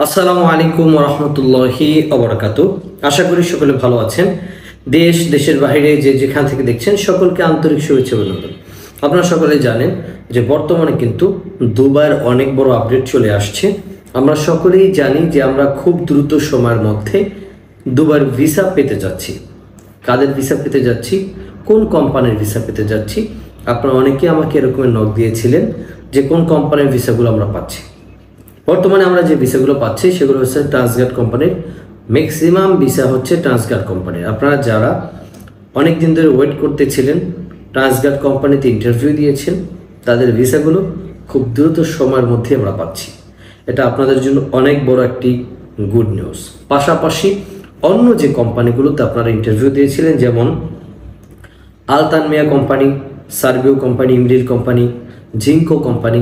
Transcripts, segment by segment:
আসসালামু আলাইকুম রহমতুল্লাহি ওবারাকাতু। আশা করি সকলে ভালো আছেন। দেশ দেশের বাইরে যে যেখান থেকে দেখছেন সকলকে আন্তরিক শুভেচ্ছা অভিনন্দন। আপনারা সকলে জানেন যে বর্তমানে কিন্তু দুবাইয়ের অনেক বড় আপডেট চলে আসছে। আমরা সকলেই জানি যে আমরা খুব দ্রুত সময়ের মধ্যে দুবাইয়ের ভিসা পেতে যাচ্ছি। কাদের ভিসা পেতে যাচ্ছি, কোন কোম্পানির ভিসা পেতে যাচ্ছি, আপনারা অনেকেই আমাকে এরকমের নক দিয়েছিলেন যে কোন কোম্পানির ভিসাগুলো আমরা পাচ্ছি। বর্তমানে আমরা যে ভিসাগুলো পাচ্ছি সেগুলো হচ্ছে ট্রান্সগার্ড কোম্পানির। ম্যাক্সিমাম ভিসা হচ্ছে ট্রান্সগার্ড কোম্পানির। আপনারা যারা অনেক দিন ধরে ওয়েট করতেছিলেন, ট্রান্সগার্ড কোম্পানিতে ইন্টারভিউ দিয়েছেন, তাদের ভিসাগুলো খুব দ্রুত সময়ের মধ্যে আমরা পাচ্ছি। এটা আপনাদের জন্য অনেক বড় একটি গুড নিউজ। পাশাপাশি অন্য যে কোম্পানিগুলোতে আপনারা ইন্টারভিউ দিয়েছিলেন, যেমন আলতানমিয়া কোম্পানি, সার্ভিও কোম্পানি, ইমরিল কোম্পানি, জিঙ্কো কোম্পানি,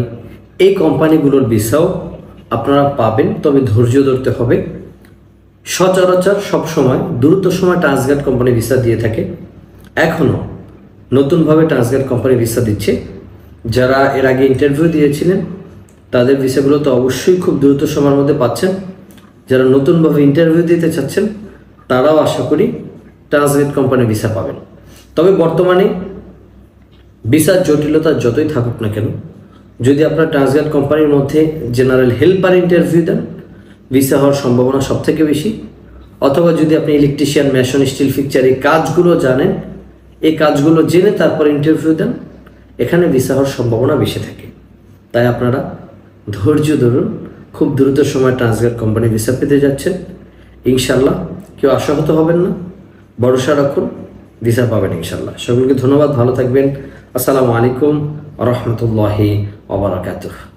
এই কোম্পানিগুলোর ভিসাও আপনারা পাবেন, তবে ধৈর্য ধরতে হবে। সচরাচর সবসময় দ্রুত সময় ট্রান্সগার্ড কোম্পানি ভিসা দিয়ে থাকে। এখনও নতুনভাবে ট্রান্সগার্ড কোম্পানি ভিসা দিচ্ছে। যারা এর আগে ইন্টারভিউ দিয়েছিলেন তাদের ভিসাগুলো তো অবশ্যই খুব দ্রুত সময়ের মধ্যে পাচ্ছেন। যারা নতুনভাবে ইন্টারভিউ দিতে চাচ্ছেন তারাও আশা করি ট্রান্সগার্ড কোম্পানি ভিসা পাবেন। তবে বর্তমানে ভিসার জটিলতা যতই থাকুক না কেন, যদি আপনার ট্রান্সগার্ড কোম্পানির মধ্যে জেনারেল হেল্পার ইন্টারভিউ দেন, ভিসা হওয়ার সম্ভাবনা সবথেকে বেশি। অথবা যদি আপনি ইলেকট্রিশিয়ান, মেশন, স্টিল ফিক্সচার এই কাজগুলো জানেন, এই কাজগুলো জেনে তারপর ইন্টারভিউ দেন, এখানে ভিসা হওয়ার সম্ভাবনা বেশি থাকে। তাই আপনারা ধৈর্য ধরুন, খুব দ্রুত সময় ট্রান্সগার্ড কোম্পানি ভিসা পেতে যাচ্ছেন। ইনশাল্লাহ কেউ আশাহত হবেন না, ভরসা রাখুন, ভিসা পাবেন ইনশাল্লাহ। সকলকে ধন্যবাদ, ভালো থাকবেন। আসসালামু আলাইকুম রহমতুল্লাহি ওয়া বারাকাতুহু।